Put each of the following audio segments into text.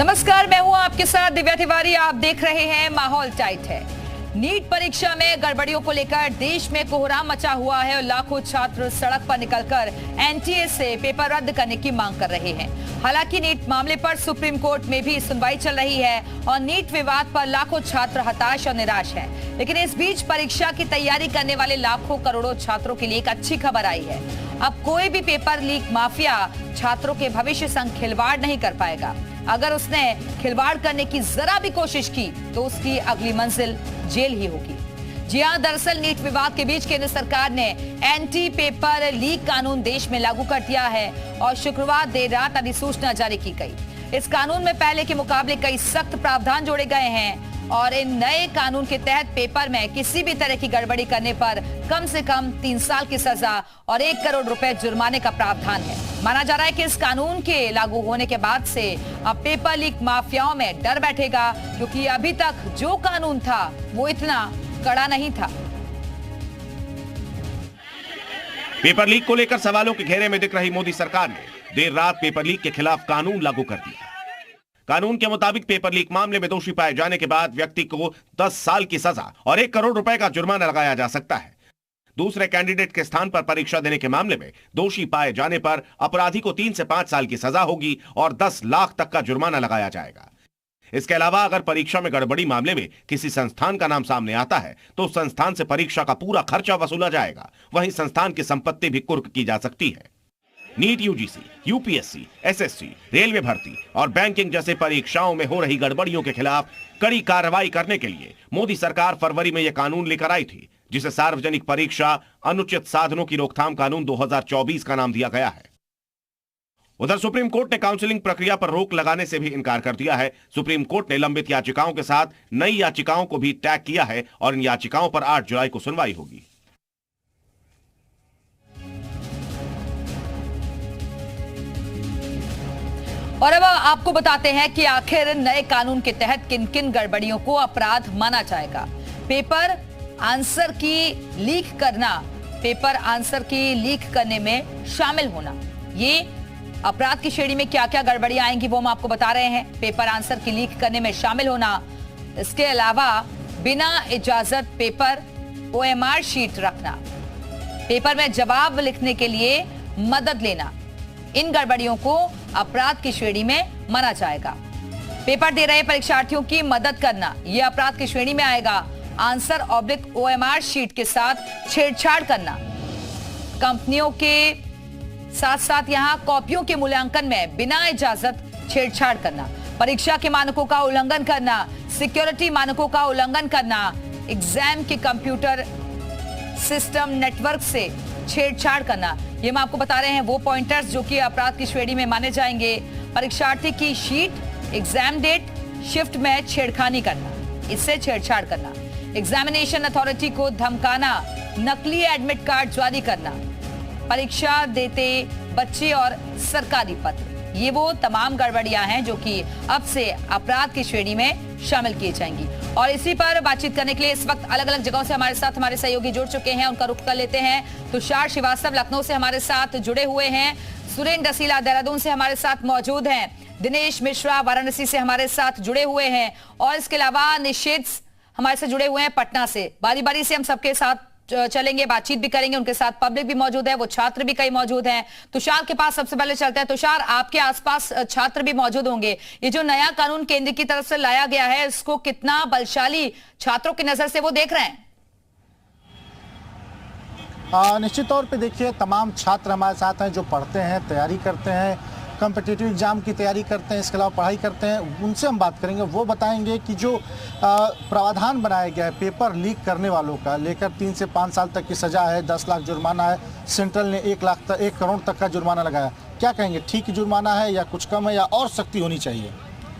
नमस्कार, मैं हूं आपके साथ दिव्या तिवारी। आप देख रहे हैं माहौल टाइट है। नीट परीक्षा में गड़बड़ियों को लेकर देश में कोहराम मचा हुआ है और लाखों छात्र सड़क पर निकलकर एनटीए से पेपर रद्द करने की मांग कर रहे हैं। हालांकि नीट मामले पर सुप्रीम कोर्ट में भी सुनवाई चल रही है और नीट विवाद पर लाखों छात्र हताश और निराश हैं। लेकिन इस बीच परीक्षा की तैयारी करने वाले लाखों करोड़ों छात्रों के लिए एक अच्छी खबर आई है। अब कोई भी पेपर लीक माफिया छात्रों के भविष्य संग खिलवाड़ नहीं कर पाएगा। अगर उसने खिलवाड़ करने की जरा भी कोशिश की तो उसकी अगली मंजिल जेल ही होगी। जी हां, दरअसल नीट विवाद के बीच केंद्र सरकार ने एंटी पेपर लीक कानून देश में लागू कर दिया है और शुक्रवार देर रात अधिसूचना जारी की गई। इस कानून में पहले के मुकाबले कई सख्त प्रावधान जोड़े गए हैं और इन नए कानून के तहत पेपर में किसी भी तरह की गड़बड़ी करने पर कम से कम 3 साल की सजा और 1 करोड़ रुपए जुर्माने का प्रावधान है। माना जा रहा है कि इस कानून के लागू होने के बाद से अब पेपर लीक माफियाओं में डर बैठेगा, क्योंकि अभी तक जो कानून था वो इतना कड़ा नहीं था। पेपर लीक को लेकर सवालों के घेरे में दिख रही मोदी सरकार ने देर रात पेपर लीक के खिलाफ कानून लागू कर दिया। कानून के मुताबिक पेपर लीक मामले में दोषी पाए जाने के बाद व्यक्ति को 10 साल की सजा और 1 करोड़ रुपए का जुर्माना लगाया जा सकता है। दूसरे कैंडिडेट के स्थान पर परीक्षा देने के मामले में दोषी पाए जाने पर अपराधी को 3 से 5 साल की सजा होगी और 10 लाख तक का जुर्माना लगाया जाएगा। इसके अलावा अगर परीक्षा में गड़बड़ी मामले में किसी संस्थान का नाम सामने आता है तो संस्थान से परीक्षा का पूरा खर्चा वसूला जाएगा। वहीं संस्थान की संपत्ति भी कुर्क की जा सकती है। NEET, UGC, UPSC, SSC, railway भर्ती और बैंकिंग जैसे परीक्षाओं में हो रही गड़बड़ियों के खिलाफ कड़ी कार्रवाई करने के लिए मोदी सरकार फरवरी में यह कानून लेकर आई थी, जिसे सार्वजनिक परीक्षा अनुचित साधनों की रोकथाम कानून 2024 का नाम दिया गया है। उधर सुप्रीम कोर्ट ने काउंसलिंग प्रक्रिया पर रोक लगाने से भी इनकार कर दिया है। सुप्रीम कोर्ट ने लंबित याचिकाओं के साथ नई याचिकाओं को भी टैग किया है और इन याचिकाओं पर 8 जुलाई को सुनवाई होगी। और अब आपको बताते हैं कि आखिर नए कानून के तहत किन किन गड़बड़ियों को अपराध माना जाएगा। पेपर आंसर की लीक करना, पेपर आंसर की लीक करने में शामिल होना, ये अपराध की श्रेणी में क्या क्या गड़बड़ियां आएंगी वो हम आपको बता रहे हैं। पेपर आंसर की लीक करने में शामिल होना, इसके अलावा बिना इजाजत पेपर ओएमआर शीट रखना, पेपर में जवाब लिखने के लिए मदद लेना, इन गड़बड़ियों को अपराध की श्रेणी में माना जाएगा। पेपर दे रहे परीक्षार्थियों की मदद करना, यह अपराध की श्रेणी में आएगा। आंसर ऑब्लिक ओएमआर शीट के साथ छेड़छाड़ करना, कंपनियों के साथ साथ यहां कॉपियों के मूल्यांकन में बिना इजाजत छेड़छाड़ करना, परीक्षा के मानकों का उल्लंघन करना, सिक्योरिटी मानकों का उल्लंघन करना, एग्जाम के कंप्यूटर सिस्टम नेटवर्क से छेड़छाड़ करना, ये हम आपको बता रहे हैं वो पॉइंटर्स जो कि अपराध की श्रेणी में माने जाएंगे। परीक्षार्थी की शीट, एग्जाम डेट, शिफ्ट में छेड़खानी करना, इससे छेड़छाड़ करना, एग्जामिनेशन अथॉरिटी को धमकाना, नकली एडमिट कार्ड जारी करना, परीक्षा देते बच्चे और सरकारी पत्र, ये वो तमाम गड़बड़ियां हैं जो कि अब से अपराध की श्रेणी में शामिल किए जाएंगी। और इसी पर बातचीत करने के लिए इस वक्त अलग अलग जगहों से हमारे साथ हमारे सहयोगी जुड़ चुके हैं, उनका रुख कर लेते हैं। तुषार श्रीवास्तव लखनऊ से हमारे साथ जुड़े हुए हैं, सुरेंद्र रसीला देहरादून से हमारे साथ मौजूद हैं, दिनेश मिश्रा वाराणसी से हमारे साथ जुड़े हुए हैं और इसके अलावा निषेध हमारे से जुड़े हुए हैं पटना से। बारी बारी से हम सबके साथ चलेंगे, बातचीत भी करेंगे, उनके साथ पब्लिक भी मौजूद है, वो छात्र भी कई मौजूद हैं। तुषार के पास सबसे पहले चलते हैं। तुषार, आपके आसपास छात्र भी मौजूद होंगे। ये जो नया कानून केंद्र की तरफ से लाया गया है, इसको कितना बलशाली छात्रों की नजर से वो देख रहे हैं? निश्चित तौर पे देखिए, तमाम छात्र हमारे साथ हैं जो पढ़ते हैं, तैयारी करते हैं, कॉम्पिटिटिव एग्जाम की तैयारी करते हैं, इसके अलावा पढ़ाई करते हैं। उनसे हम बात करेंगे, वो बताएंगे कि जो प्रावधान बनाया गया है पेपर लीक करने वालों का लेकर 3 से 5 साल तक की सजा है, 10 लाख जुर्माना है, सेंट्रल ने 1 करोड़ तक का जुर्माना लगाया। क्या कहेंगे, ठीक जुर्माना है या कुछ कम है या और सख्ती होनी चाहिए?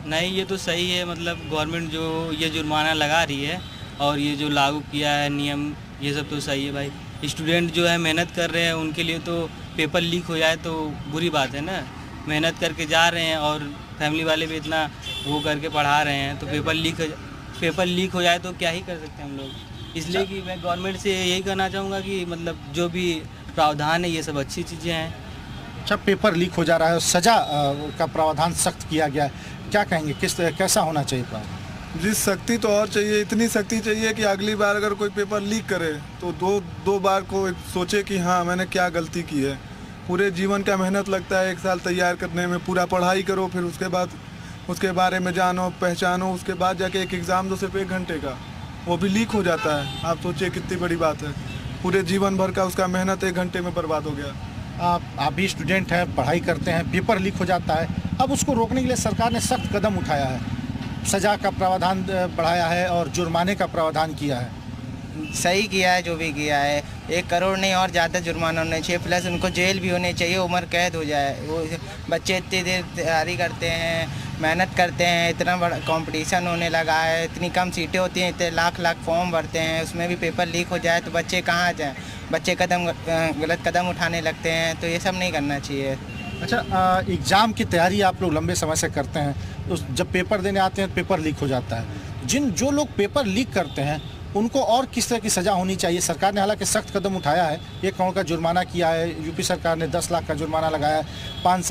नहीं, ये तो सही है। मतलब गवर्नमेंट जो ये जुर्माना लगा रही है और ये जो लागू किया है नियम, ये सब तो सही है भाई। स्टूडेंट जो है मेहनत कर रहे हैं, उनके लिए तो पेपर लीक हो जाए तो बुरी बात है ना। मेहनत करके जा रहे हैं और फैमिली वाले भी इतना वो करके पढ़ा रहे हैं, तो पेपर लीक हो जाए तो क्या ही कर सकते हैं हम लोग। इसलिए कि मैं गवर्नमेंट से यही कहना चाहूँगा कि मतलब जो भी प्रावधान है ये सब अच्छी चीज़ें हैं। अच्छा, पेपर लीक हो जा रहा है, सजा का प्रावधान सख्त किया गया है, क्या कहेंगे, कैसा होना चाहिए प्रावधान? जी सख्ती तो और चाहिए, इतनी सख्ती चाहिए कि अगली बार अगर कोई पेपर लीक करे तो दो बार को सोचे कि हाँ मैंने क्या गलती की है। पूरे जीवन का मेहनत लगता है 1 साल तैयार करने में, पूरा पढ़ाई करो, फिर उसके बाद उसके बारे में जानो पहचानो, उसके बाद जाके एक एग्ज़ाम दो सिर्फ 1 घंटे का, वो भी लीक हो जाता है। आप सोचिए कितनी बड़ी बात है, पूरे जीवन भर का उसका मेहनत 1 घंटे में बर्बाद हो गया। आप भी स्टूडेंट हैं, पढ़ाई करते हैं, पेपर लीक हो जाता है, अब उसको रोकने के लिए सरकार ने सख्त कदम उठाया है, सजा का प्रावधान बढ़ाया है और जुर्माने का प्रावधान किया है। सही किया है जो भी किया है, 1 करोड़ नहीं और ज़्यादा जुर्माना होना चाहिए, प्लस उनको जेल भी होनी चाहिए, उम्र कैद हो जाए। वो बच्चे इतनी देर तैयारी करते हैं, मेहनत करते हैं, इतना बड़ा कंपटीशन होने लगा है, इतनी कम सीटें होती हैं, इतने लाख फॉर्म भरते हैं, उसमें भी पेपर लीक हो जाए तो बच्चे कहाँ जाएँ? बच्चे गलत कदम उठाने लगते हैं, तो ये सब नहीं करना चाहिए। अच्छा, एग्ज़ाम की तैयारी आप लोग लंबे समय से करते हैं, तो जब पेपर देने आते हैं पेपर लीक हो जाता है, जो लोग पेपर लीक करते हैं उनको और किस तरह की सज़ा होनी चाहिए? सरकार ने हालांकि सख्त कदम उठाया है, 1 करोड़ का जुर्माना किया है, यूपी सरकार ने 10 लाख का जुर्माना लगाया है, 3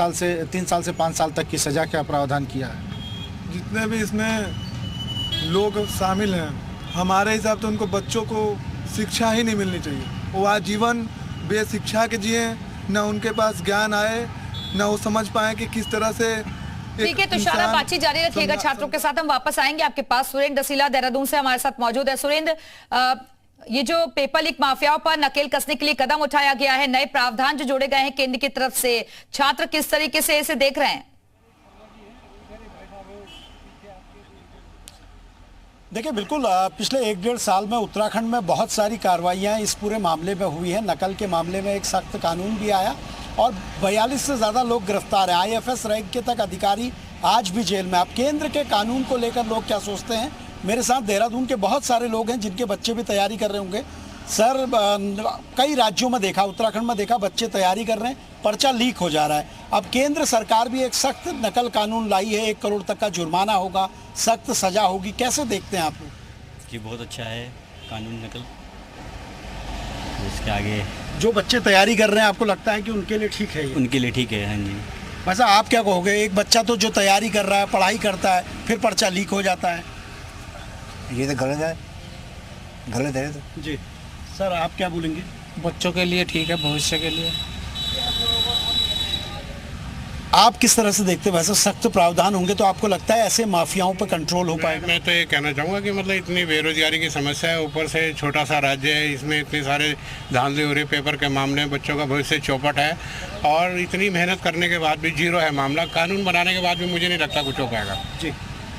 साल से 5 साल तक की सज़ा का प्रावधान किया है। जितने भी इसमें लोग शामिल हैं, हमारे हिसाब से उनको बच्चों को शिक्षा ही नहीं मिलनी चाहिए। वो आजीवन बेशिक्षा के जिए, ना उनके पास ज्ञान आए, ना वो समझ पाए कि किस तरह से। ठीक है, तो शाला बातचीत जारी रखिएगा छात्रों के साथ। हम वापस आएंगे आपके पास। सुरेंद्र दसीला देहरादून से हमारे साथ मौजूद है। सुरेंद्र, ये जो पेपर लीक माफियाओं पर नकेल कसने के लिए कदम उठाया गया है, नए प्रावधान जो जोड़े गए हैं केंद्र की तरफ से, छात्र किस तरीके से इसे देख रहे हैं? देखिए, बिल्कुल पिछले 1-1.5 साल में उत्तराखंड में बहुत सारी कार्रवाइयाँ इस पूरे मामले में हुई हैं। नकल के मामले में एक सख्त कानून भी आया और 42 से ज़्यादा लोग गिरफ्तार हैं। IFS रैंक के तक अधिकारी आज भी जेल में। अब केंद्र के कानून को लेकर लोग क्या सोचते हैं? मेरे साथ देहरादून के बहुत सारे लोग हैं जिनके बच्चे भी तैयारी कर रहे होंगे। सर, कई राज्यों में देखा, उत्तराखंड में देखा, बच्चे तैयारी कर रहे हैं, पर्चा लीक हो जा रहा है। अब केंद्र सरकार भी एक सख्त नकल कानून लाई है, 1 करोड़ तक का जुर्माना होगा, सख्त सजा होगी। कैसे देखते हैं आप लोग? जी बहुत अच्छा है कानून नकल। इसके आगे जो बच्चे तैयारी कर रहे हैं, आपको लगता है कि उनके लिए ठीक है ये? उनके लिए ठीक है। हाँ जी। वैसा आप क्या कहोगे? एक बच्चा तो जो तैयारी कर रहा है, पढ़ाई करता है, फिर पर्चा लीक हो जाता है, ये तो गलत है, गलत है तो। जी सर, आप क्या बोलेंगे? बच्चों के लिए ठीक है, भविष्य के लिए। आप किस तरह से देखते हैं? वैसे सख्त प्रावधान होंगे तो आपको लगता है ऐसे माफियाओं पर कंट्रोल हो पाएगा? मैं तो ये कहना चाहूँगा कि मतलब इतनी बेरोजगारी की समस्या है, ऊपर से छोटा सा राज्य है, इसमें इतने सारे धांधली हो रही, पेपर के मामले में बच्चों का भविष्य चौपट है और इतनी मेहनत करने के बाद भी जीरो है मामला। कानून बनाने के बाद भी मुझे नहीं लगता कुछ हो पाएगा। जी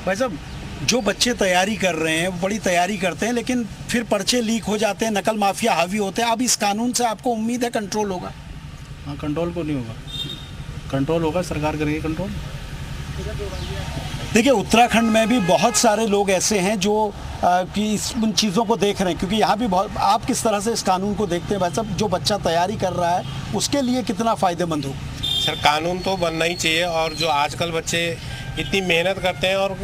भाई साहब, जो बच्चे तैयारी कर रहे हैं, बड़ी तैयारी करते हैं, लेकिन फिर पर्चे लीक हो जाते हैं, नकल माफिया हावी होते हैं। अब इस कानून से आपको उम्मीद है कंट्रोल होगा? हाँ, कंट्रोल को नहीं होगा, कंट्रोल होगा, सरकार करेगी कंट्रोल। देखिए, उत्तराखंड में भी बहुत सारे लोग ऐसे हैं जो कि उन चीज़ों को देख रहे हैं, क्योंकि यहाँ भी बहुत। आप किस तरह से इस कानून को देखते हैं भाई साहब? जो बच्चा तैयारी कर रहा है उसके लिए कितना फ़ायदेमंद हो? सर, कानून तो बनना ही चाहिए और जो आजकल बच्चे इतनी मेहनत करते हैं और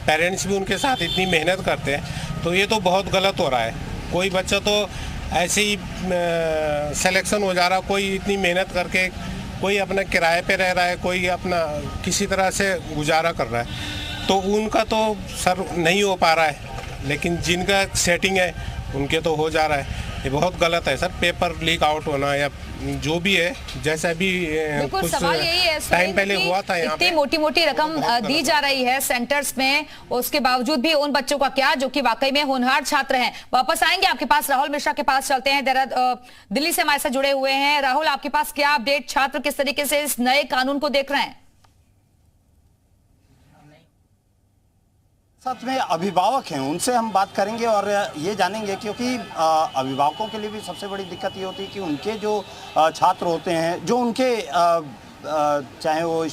पेरेंट्स भी उनके साथ इतनी मेहनत करते हैं, तो ये तो बहुत गलत हो रहा है। कोई बच्चा तो ऐसे ही सिलेक्शन हो जा रहा, कोई इतनी मेहनत करके, कोई अपना किराए पे रह रहा है, कोई अपना किसी तरह से गुजारा कर रहा है, तो उनका तो सर नहीं हो पा रहा है, लेकिन जिनका सेटिंग है उनके तो हो जा रहा है। ये बहुत गलत है सर, पेपर लीक आउट होना या जो भी है, जैसा भी कुछ सवाल यही है टाइम पहले हुआ था। यहाँ इतनी मोटी मोटी रकम दी जा रही है सेंटर्स में, उसके बावजूद भी उन बच्चों का क्या जो कि वाकई में होनहार छात्र हैं। वापस आएंगे आपके पास, राहुल मिश्रा के पास चलते हैं, दिल्ली से हमारे साथ जुड़े हुए हैं। राहुल, आपके पास क्या अपडेट? छात्र किस तरीके से इस नए कानून को देख रहे हैं? साथ में अभिभावक हैं, उनसे हम बात करेंगे और ये जानेंगे, क्योंकि अभिभावकों के लिए भी सबसे बड़ी दिक्कत ये होती है कि उनके जो छात्र होते हैं, जो उनके चाहे वो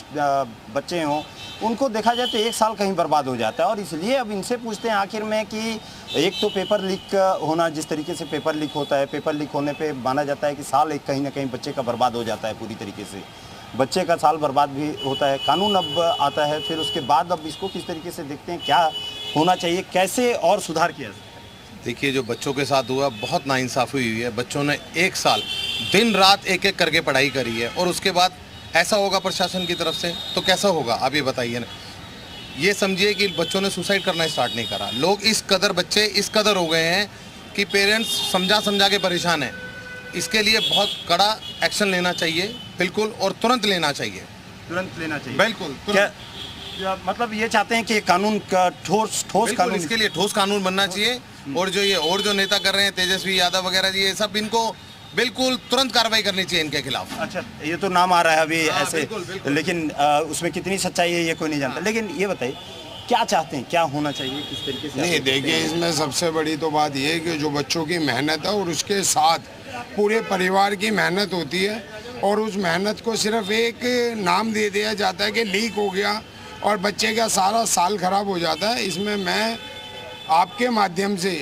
बच्चे हों, उनको देखा जाए तो 1 साल कहीं बर्बाद हो जाता है। और इसलिए अब इनसे पूछते हैं आखिर में कि एक तो पेपर लीक होना, जिस तरीके से पेपर लीक होता है, पेपर लीक होने पे माना जाता है कि साल एक कहीं ना कहीं बच्चे का बर्बाद हो जाता है, पूरी तरीके से बच्चे का साल बर्बाद भी होता है। कानून अब आता है, फिर उसके बाद अब इसको किस तरीके से देखते हैं, क्या होना चाहिए, कैसे और सुधार किया जाए? देखिए, जो बच्चों के साथ हुआ बहुत नाइंसाफ़ी हुई है। बच्चों ने 1 साल दिन रात एक एक करके पढ़ाई करी है और उसके बाद ऐसा होगा प्रशासन की तरफ से, तो कैसा होगा आप ये बताइए ना। ये समझिए कि बच्चों ने सुसाइड करना स्टार्ट नहीं करा। लोग इस कदर बच्चे इस कदर हो गए हैं कि पेरेंट्स समझा के परेशान हैं। इसके लिए बहुत कड़ा एक्शन लेना चाहिए, बिल्कुल, और तुरंत लेना चाहिए। तुरंत लेना चाहिए, बिल्कुल। क्या मतलब ये चाहते हैं कि कानून का ठोस कानून, इसके लिए ठोस कानून बनना चाहिए। और जो नेता कर रहे हैं, तेजस्वी यादव वगैरह जी, ये सब, इनको बिल्कुल तुरंत कार्रवाई करनी चाहिए इनके खिलाफ। अच्छा, ये तो नाम आ रहा है अभी ऐसे, बिल्कुल। लेकिन उसमें कितनी सच्चाई है ये कोई नहीं जानता। लेकिन ये बताइए, क्या चाहते हैं, क्या होना चाहिए, किस तरीके से? नहीं, देखिए, इसमें सबसे बड़ी तो बात ये है कि जो बच्चों की मेहनत है और उसके साथ पूरे परिवार की मेहनत होती है, और उस मेहनत को सिर्फ एक नाम दे दिया जाता है कि लीक हो गया और बच्चे का सारा साल खराब हो जाता है। इसमें मैं आपके माध्यम से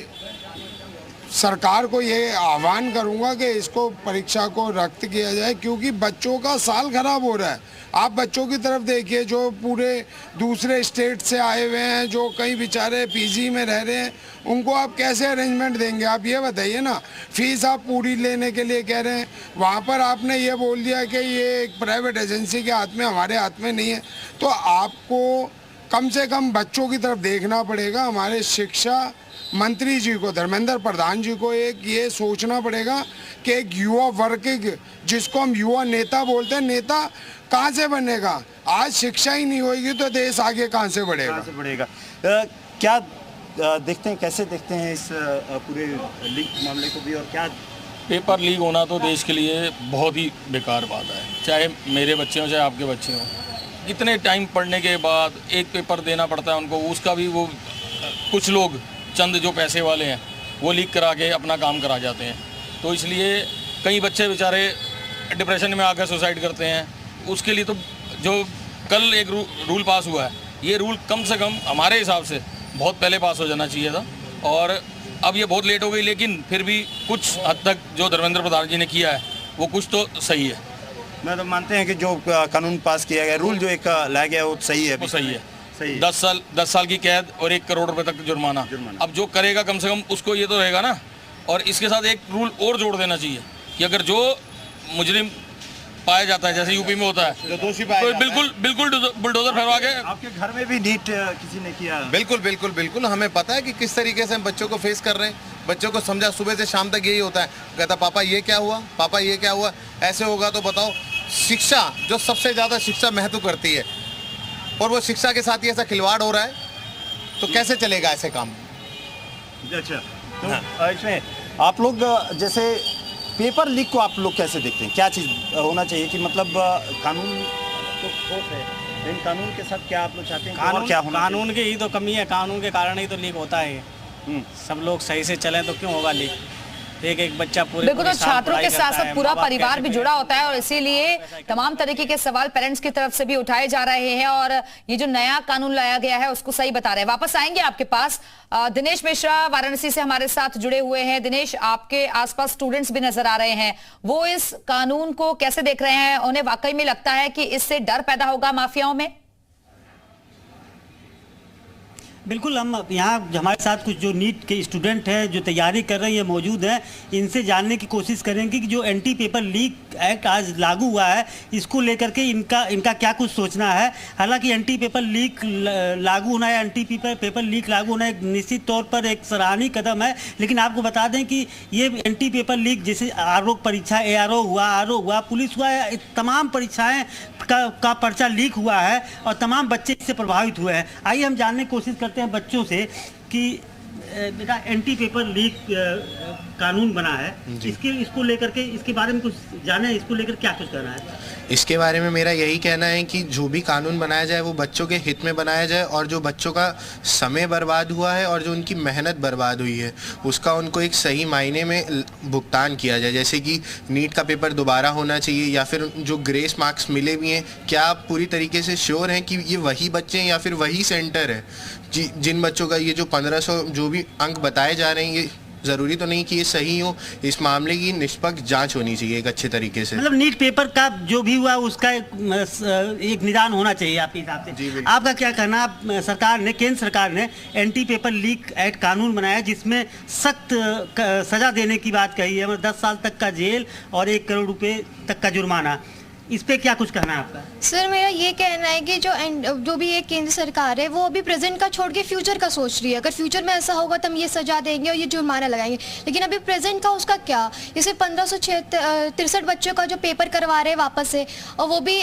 सरकार को ये आह्वान करूंगा कि इसको परीक्षा को रद्द किया जाए, क्योंकि बच्चों का साल खराब हो रहा है। आप बच्चों की तरफ देखिए जो पूरे दूसरे स्टेट से आए हुए हैं, जो कई बेचारे पीजी में रह रहे हैं, उनको आप कैसे अरेंजमेंट देंगे? आप ये बताइए ना। फीस आप पूरी लेने के लिए कह रहे हैं, वहाँ पर आपने ये बोल दिया कि ये एक प्राइवेट एजेंसी के हाथ में, हमारे हाथ में नहीं है। तो आपको कम से कम बच्चों की तरफ देखना पड़ेगा। हमारे शिक्षा मंत्री जी को, धर्मेंद्र प्रधान जी को एक ये सोचना पड़ेगा कि एक युवा वर्ग, जिसको हम युवा नेता बोलते हैं, नेता कहाँ से बनेगा? आज शिक्षा ही नहीं होगी तो देश आगे कहाँ से बढ़ेगा? कहाँ से बढ़ेगा? क्या देखते हैं, कैसे देखते हैं इस पूरे लीक मामले को भी, और क्या? पेपर लीक होना तो देश के लिए बहुत ही बेकार बात है, चाहे मेरे बच्चे हों चाहे आपके बच्चे हों। इतने टाइम पढ़ने के बाद एक पेपर देना पड़ता है उनको, उसका भी वो कुछ लोग चंद जो पैसे वाले हैं वो लीक करा के अपना काम करा जाते हैं। तो इसलिए कई बच्चे बेचारे डिप्रेशन में आकर सुसाइड करते हैं। उसके लिए तो जो कल एक रूल पास हुआ है, ये रूल कम से कम हमारे हिसाब से बहुत पहले पास हो जाना चाहिए था, और अब ये बहुत लेट हो गई। लेकिन फिर भी कुछ हद तक जो धर्मेंद्र प्रधान जी ने किया है वो कुछ तो सही है। मैं तो मानते हैं कि जो कानून पास किया गया, रूल जो एक लाया गया, वो सही है। वो सही है। 10 साल की कैद और 1 करोड़ रुपए तक जुर्माना। अब जो करेगा कम से कम उसको ये तो रहेगा ना। और इसके साथ एक रूल और जोड़ देना चाहिए कि अगर जो मुजरिम पाया जाता है, जैसे यूपी में होता है, जो दोषी पाया तो बिल्कुल बुलडोजर फैरवा के। आपके घर में भी नीट किसी ने किया? बिल्कुल हमें पता है कि किस तरीके से हम बच्चों को फेस कर रहे हैं। बच्चों को समझा, सुबह से शाम तक यही होता है, कहता पापा ये क्या हुआ, पापा ये क्या हुआ। ऐसे होगा तो बताओ, शिक्षा जो सबसे ज़्यादा शिक्षा महत्व करती है, और वो शिक्षा के साथ ही ऐसा खिलवाड़ हो रहा है, तो कैसे चलेगा ऐसे काम? अच्छा, तो इसमें आप लोग जैसे पेपर लीक को आप लोग कैसे देखते हैं? क्या चीज़ होना चाहिए कि मतलब कानून तो ठोस है, लेकिन कानून के साथ क्या आप लोग चाहते हैं? कानून, क्या होना कानून की ही तो कमी है, कानून के कारण ही तो लीक होता है। सब लोग सही से चलें तो क्यों होगा लीक? एक बच्चा पूरे बिल्कुल, तो छात्रों के साथ साथ पूरा परिवार भी जुड़ा होता है, और इसीलिए तमाम तरीके के सवाल पेरेंट्स की तरफ से भी उठाए जा रहे हैं, और ये जो नया कानून लाया गया है उसको सही बता रहे हैं। वापस आएंगे आपके पास। दिनेश मिश्रा वाराणसी से हमारे साथ जुड़े हुए हैं। दिनेश, आपके आसपास स्टूडेंट्स भी नजर आ रहे हैं, वो इस कानून को कैसे देख रहे हैं? उन्हें वाकई में लगता है कि इससे डर पैदा होगा माफियाओं में? बिल्कुल, हम यहाँ हमारे साथ कुछ जो नीट के स्टूडेंट हैं जो तैयारी कर रहे हैं मौजूद हैं, इनसे जानने की कोशिश करेंगे कि जो एंटी पेपर लीक एक्ट आज लागू हुआ है इसको लेकर के इनका क्या कुछ सोचना है। हालांकि एंटी पेपर लीक लागू होना है, एंटी पेपर लीक लागू होना एक निश्चित तौर पर एक सराहनीय कदम है, लेकिन आपको बता दें कि ये एंटी पेपर लीक जैसे आरोप परीक्षा, ARO हुआ, RO हुआ, पुलिस हुआ, तमाम परीक्षाएँ का पर्चा लीक हुआ है और तमाम बच्चे इससे प्रभावित हुए हैं। आइए हम जानने की कोशिश करते हैं बच्चों से कि बेटा एंटी पेपर लीक कानून बना है, इसको लेकर के, इसके बारे में कुछ जाने, इसको लेकर क्या कुछ करना है? इसके बारे में मेरा यही कहना है कि जो भी कानून बनाया जाए वो बच्चों के हित में बनाया जाए, और जो बच्चों का समय बर्बाद हुआ है और जो उनकी मेहनत बर्बाद हुई है उसका उनको एक सही मायने में भुगतान किया जाए। जैसे कि नीट का पेपर दोबारा होना चाहिए, या फिर जो ग्रेस मार्क्स मिले भी हैं, क्या आप पूरी तरीके से श्योर हैं कि ये वही बच्चे हैं या फिर वही सेंटर है? जिन बच्चों का ये जो 1500 जो भी अंक बताए जा रहे हैं, ये ज़रूरी तो नहीं कि ये सही हो। इस मामले की निष्पक्ष जांच होनी चाहिए एक अच्छे तरीके से। मतलब नीट पेपर का जो भी हुआ उसका एक निदान होना चाहिए आपके हिसाब से। आपका क्या कहना? सरकार ने, केंद्र सरकार ने एंटी पेपर लीक एक्ट कानून बनाया जिसमें सख्त सजा देने की बात कही है, मतलब 10 साल तक का जेल और 1 करोड़ रुपए तक का जुर्माना। इस पे क्या कुछ कहना है आपका? सर मेरा ये कहना है कि जो भी एक केंद्र सरकार है वो अभी प्रेजेंट का छोड़ के फ्यूचर का सोच रही है। अगर फ्यूचर में ऐसा होगा तो हम ये सजा देंगे और ये जुर्माना लगाएंगे, लेकिन अभी प्रेजेंट का उसका क्या? जैसे 1563 बच्चों का जो पेपर करवा रहे हैं वापस से, और वो भी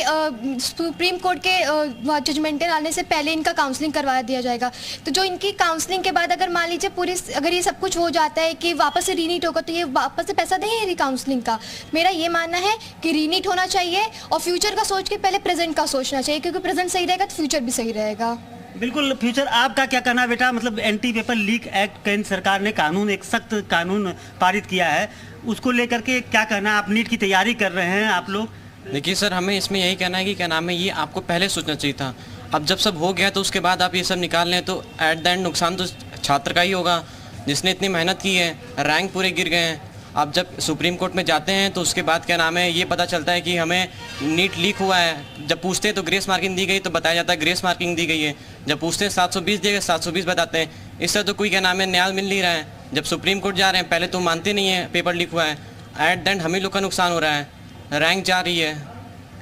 सुप्रीम कोर्ट के जजमेंटें आने से पहले इनका काउंसलिंग करवा दिया जाएगा। तो जो इनकी काउंसलिंग के बाद अगर मान लीजिए पूरी अगर ये सब कुछ हो जाता है कि वापस से रीनीट होगा तो ये वापस से पैसा देंगे काउंसलिंग का। मेरा ये मानना है कि रीनीट होना चाहिए और फ्यूचर का सोच के पहले प्रेजेंट का सोचना चाहिए, क्योंकि प्रेजेंट सही रहेगा तो फ्यूचर भी सही रहेगा। बिल्कुल। फ्यूचर आपका क्या कहना है बेटा? मतलब एंटी पेपर लीक एक्ट केंद्र सरकार ने कानून, एक सख्त कानून पारित किया है, उसको लेकर के क्या कहना है? आप नीट की तैयारी कर रहे हैं आप लोग। देखिए सर, हमें इसमें यही कहना है कि क्या नाम है, ये आपको पहले सोचना चाहिए था। अब जब सब हो गया तो उसके बाद आप ये सब निकाल लें तो एट द एंड नुकसान तो छात्र का ही होगा, जिसने इतनी मेहनत की है, रैंक पूरे गिर गए हैं। आप जब सुप्रीम कोर्ट में जाते हैं तो उसके बाद क्या नाम है, ये पता चलता है कि हमें नीट लीक हुआ है। जब पूछते हैं तो ग्रेस मार्किंग दी गई तो बताया जाता है ग्रेस मार्किंग दी गई है। जब पूछते हैं 720 दिए गए, 720 बताते हैं। इससे तो कोई क्या नाम है न्याय मिल नहीं रहा है। जब सुप्रीम कोर्ट जा रहे हैं पहले तो मानते नहीं है पेपर लीक हुआ है, एट द एंड हम ही लोग का नुकसान हो रहा है, रैंक जा रही है।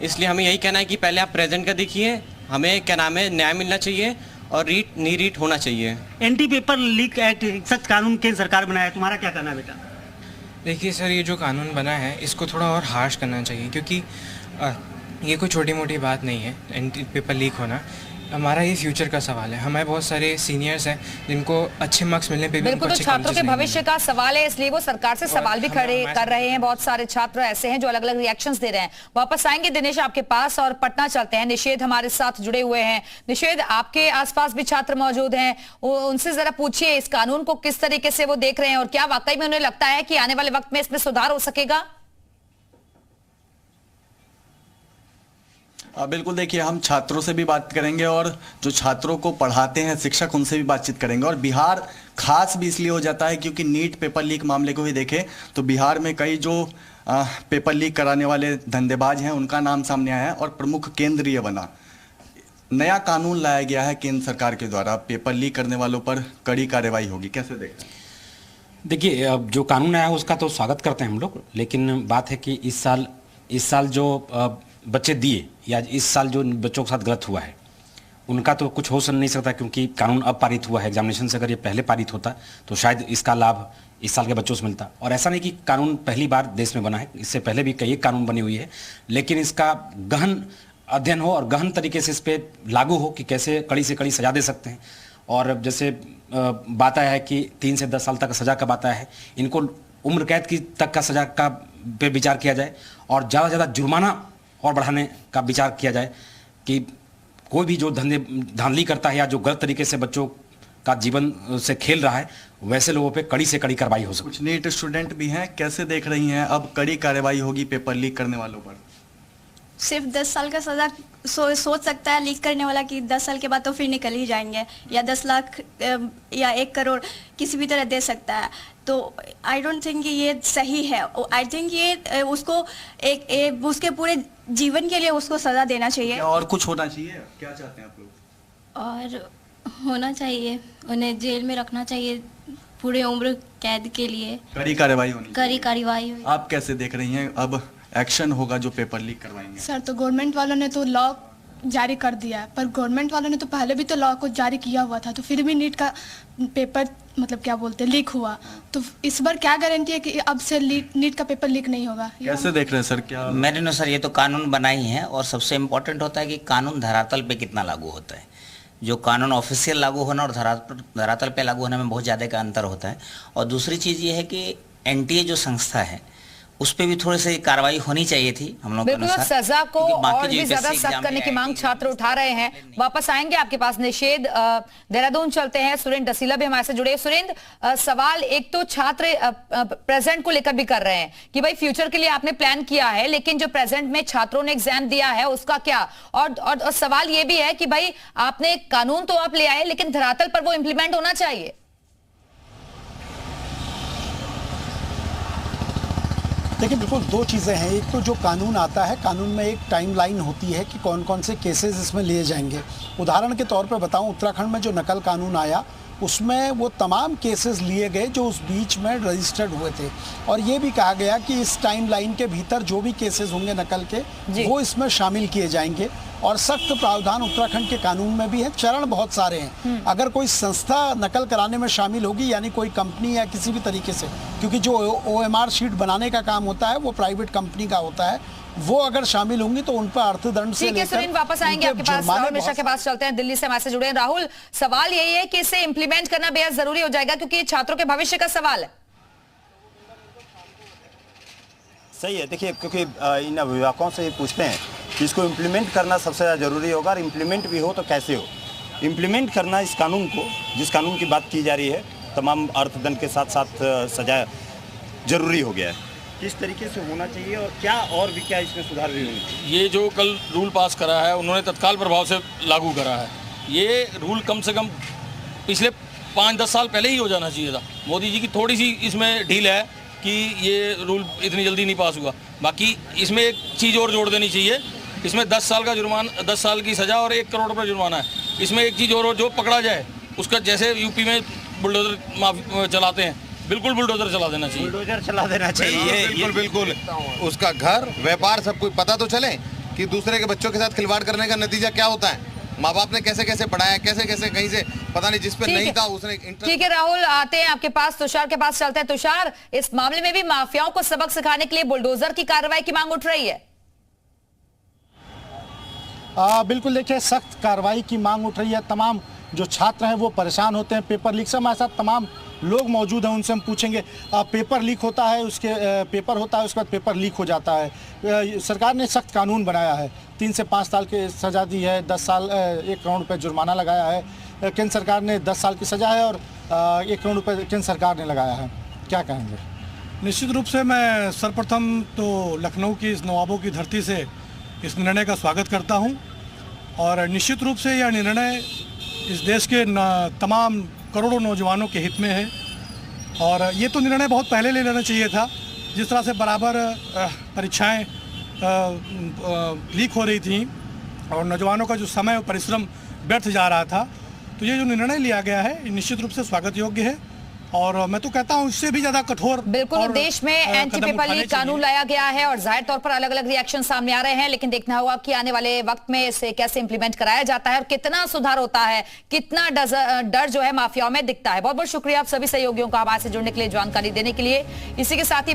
इसलिए हमें यही कहना है कि पहले आप प्रेजेंट का देखिए, हमें क्या नाम है न्याय मिलना चाहिए और रीट होना चाहिए। एंटी पेपर लीक एक्ट सख्त कानून केंद्र सरकार बनाया, तुम्हारा क्या कहना है बेटा? देखिए सर, ये जो कानून बना है इसको थोड़ा और हार्श करना चाहिए, क्योंकि ये कोई छोटी मोटी बात नहीं है एंटी पेपर लीक होना। हमारा ये फ्यूचर का सवाल है। हमारे बहुत सारे सीनियर्स हैं जिनको अच्छे मार्क्स मिलने पे भी बिल्कुल, तो छात्रों के भविष्य का सवाल है, इसलिए वो सरकार से सवाल भी खड़े कर रहे हैं। बहुत सारे छात्र ऐसे हैं जो अलग अलग रिएक्शंस दे रहे हैं। वापस आएंगे दिनेश आपके पास और पटना चलते हैं। निषेध हमारे साथ जुड़े हुए हैं। निषेध, आपके आसपास भी छात्र मौजूद हैं, उनसे जरा पूछिए इस कानून को किस तरीके से वो देख रहे हैं और क्या वाकई में उन्हें लगता है कि आने वाले वक्त में इसमें सुधार हो सकेगा? बिल्कुल, देखिए हम छात्रों से भी बात करेंगे और जो छात्रों को पढ़ाते हैं शिक्षक, उनसे भी बातचीत करेंगे। और बिहार खास भी इसलिए हो जाता है क्योंकि नीट पेपर लीक मामले को भी देखें तो बिहार में कई जो पेपर लीक कराने वाले धंधेबाज हैं उनका नाम सामने आया है और प्रमुख केंद्र ये बना। नया कानून लाया गया है केंद्र सरकार के द्वारा, पेपर लीक करने वालों पर कड़ी कार्रवाई होगी, कैसे देख रहे हैं? देखिए, अब जो कानून आया है उसका तो स्वागत करते हैं हम लोग, लेकिन बात है कि इस साल जो बच्चे दिए या इस साल जो बच्चों के साथ गलत हुआ है उनका तो कुछ हो नहीं सकता, क्योंकि कानून अब पारित हुआ है। एग्जामिनेशन से अगर ये पहले पारित होता तो शायद इसका लाभ इस साल के बच्चों से मिलता। और ऐसा नहीं कि कानून पहली बार देश में बना है, इससे पहले भी कई कानून बनी हुई है, लेकिन इसका गहन अध्ययन हो और गहन तरीके से इस पर लागू हो कि कैसे कड़ी से कड़ी सजा दे सकते हैं। और जैसे बात आया है कि 3 से 10 साल तक सजा का बात आया है, इनको उम्र कैद की तक का सजा का पे विचार किया जाए और ज़्यादा से ज़्यादा जुर्माना और बढ़ाने का विचार किया जाए कि कोई भी जो धांधली करता है या जो गलत तरीके से बच्चों का जीवन से खेल रहा है वैसे लोगों पे कड़ी से कड़ी कार्रवाई हो सके। कुछ नीट स्टूडेंट भी हैं, कैसे देख रही हैं अब कड़ी कार्रवाई होगी पेपर लीक करने वालों पर? सिर्फ 10 साल का सजा सोच सकता है लीक करने वाला कि 10 साल के बाद तो फिर निकल ही जाएंगे, या 10 लाख या 1 करोड़ किसी भी तरह दे सकता है। तो आई डोंट थिंक कि ये सही है। आई थिंक ये उसको उसके पूरे जीवन के लिए उसको सजा देना चाहिए। और कुछ होना चाहिए, क्या चाहते हैं आप लोग? और होना चाहिए, उन्हें जेल में रखना चाहिए पूरे उम्र कैद के लिए, कड़ी कार्रवाई होनी, कड़ी कार्रवाई। आप कैसे देख रही हैं अब एक्शन होगा जो पेपर लीक करवाएंगे? सर, तो गवर्नमेंट वालों ने तो लॉ जारी कर दिया है, पर गवर्नमेंट वालों ने तो पहले भी तो लॉ को जारी किया हुआ था, तो फिर भी नीट का पेपर मतलब क्या बोलते हैं लीक हुआ, तो इस बार क्या गारंटी है कि अब से नीट का पेपर लीक नहीं होगा? कैसे देख रहे हैं सर? क्या मेरे अनुसार ये तो कानून बना ही है और सबसे इम्पोर्टेंट होता है कि कानून धरातल पे कितना लागू होता है। जो कानून ऑफिशियल लागू होना और धरातल पे लागू होने में बहुत ज़्यादा का अंतर होता है। और दूसरी चीज़ ये है कि एनटीए जो संस्था है उस पे भी थोड़ी सी कार्रवाई होनी चाहिए थी हम लोग के अनुसार। सजा को और भी ज्यादा सख्त करने की मांग छात्र उठा रहे हैं। वापस आएंगे आपके पास निषेध, देहरादून चलते हैं। सुरेंद्र डसीला भी हमारे से जुड़े। सुरेंद्र, सवाल एक तो छात्र प्रेजेंट को लेकर भी कर रहे हैं कि भाई फ्यूचर के लिए आपने प्लान किया है, लेकिन जो प्रेजेंट में छात्रों ने एग्जाम दिया है उसका क्या? और सवाल ये भी है कि भाई आपने कानून तो आप ले आए, लेकिन धरातल पर वो इंप्लीमेंट होना चाहिए। देखिए, बिल्कुल दो चीज़ें हैं। एक तो जो कानून आता है, कानून में एक टाइमलाइन होती है कि कौन कौन से केसेस इसमें लिए जाएंगे। उदाहरण के तौर पर बताऊं, उत्तराखंड में जो नकल कानून आया उसमें वो तमाम केसेस लिए गए जो उस बीच में रजिस्टर्ड हुए थे, और ये भी कहा गया कि इस टाइम लाइन के भीतर जो भी केसेस होंगे नकल के वो इसमें शामिल किए जाएंगे। और सख्त प्रावधान उत्तराखंड के कानून में भी है, चरण बहुत सारे हैं। अगर कोई संस्था नकल कराने में शामिल होगी, यानी कोई कंपनी या किसी भी तरीके से, क्योंकि जो OMR शीट बनाने का काम होता है वो प्राइवेट कंपनी का होता है, वो अगर शामिल होंगी तो उन पर अर्थदंड से लेकर सुनील वापस आएंगे आपके पास। राहुल मिश्रा के पास चलते हैं, दिल्ली से हमारे जुड़े हैं। राहुल, सवाल यही है कि इसे इंप्लीमेंट करना बेहद जरूरी हो जाएगा क्योंकि ये छात्रों के भविष्य का सवाल है। सही है, देखिए क्योंकि इन अभिभावकों से पूछते हैं कि इसको इम्प्लीमेंट करना सबसे ज़्यादा ज़रूरी होगा, और इम्प्लीमेंट भी हो तो कैसे हो। इम्प्लीमेंट करना इस कानून को, जिस कानून की बात की जा रही है, तमाम अर्थदंड के साथ साथ सजा जरूरी हो गया है। किस तरीके से होना चाहिए और क्या और भी क्या इसमें सुधार भी होने चाहिए? ये जो कल रूल पास करा है उन्होंने तत्काल प्रभाव से लागू करा है। ये रूल कम से कम पिछले 5-10 साल पहले ही हो जाना चाहिए था। मोदी जी की थोड़ी सी इसमें ढील है कि ये रूल इतनी जल्दी नहीं पास हुआ। बाकी इसमें एक चीज़ और जोड़ देनी चाहिए, इसमें 10 साल का जुर्माना, 10 साल की सज़ा और 1 करोड़ रुपये जुर्माना है। इसमें एक चीज़ और जो पकड़ा जाए उसका, जैसे यूपी में बुलडोजर चलाते हैं, बिल्कुल बुलडोजर चला देना चाहिए। बुलडोजर चला देना चाहिए, बिल्कुल बिल्कुल। उसका घर व्यापार सब कुछ पता तो चले कि दूसरे के बच्चों के साथ खिलवाड़ करने का नतीजा क्या होता है। माँ बाप ने कैसे कैसे पढ़ाया, कैसे कैसे कहीं से पता नहीं, जिस पे नहीं था उसने। ठीक है राहुल, आते हैं आपके पास, तुषार के पास चलते हैं। तुषार, इस मामले में भी माफियाओं को सबक सिखाने के लिए बुलडोजर की कार्रवाई की मांग उठ रही है। बिल्कुल, देखिए सख्त कार्रवाई की मांग उठ रही है। तमाम जो छात्र हैं वो परेशान होते हैं पेपर लीक से। हमारे साथ तमाम लोग मौजूद हैं, उनसे हम पूछेंगे। पेपर लीक होता है, उसके पेपर होता है, उसके बाद पेपर लीक हो जाता है। सरकार ने सख्त कानून बनाया है, 3 से 5 साल की सज़ा दी है, 10 साल 1 करोड़ रुपये जुर्माना लगाया है। केंद्र सरकार ने 10 साल की सज़ा है और 1 करोड़ रुपये केंद्र सरकार ने लगाया है। क्या कहेंगे? निश्चित रूप से मैं सर्वप्रथम तो लखनऊ की इस नवाबों की धरती से इस निर्णय का स्वागत करता हूं, और निश्चित रूप से यह निर्णय इस देश के तमाम करोड़ों नौजवानों के हित में है। और ये तो निर्णय बहुत पहले ले लेना चाहिए था। जिस तरह से बराबर परीक्षाएं लीक हो रही थी और नौजवानों का जो समय और परिश्रम व्यर्थ जा रहा था, तो ये जो निर्णय लिया गया है निश्चित रूप से स्वागत योग्य है। और मैं तो कहता हूं इससे भी ज्यादा कठोर। बिल्कुल, देश में एंटी पेपर लीक कानून लाया गया है और जाहिर तौर पर अलग अलग रिएक्शन सामने आ रहे हैं, लेकिन देखना होगा कि आने वाले वक्त में इसे कैसे इंप्लीमेंट कराया जाता है और कितना सुधार होता है, कितना डर जो है माफियाओं में दिखता है। बहुत बहुत शुक्रिया आप सभी सहयोगियों का हमारे से जुड़ने के लिए, जानकारी देने के लिए। इसी के साथ ही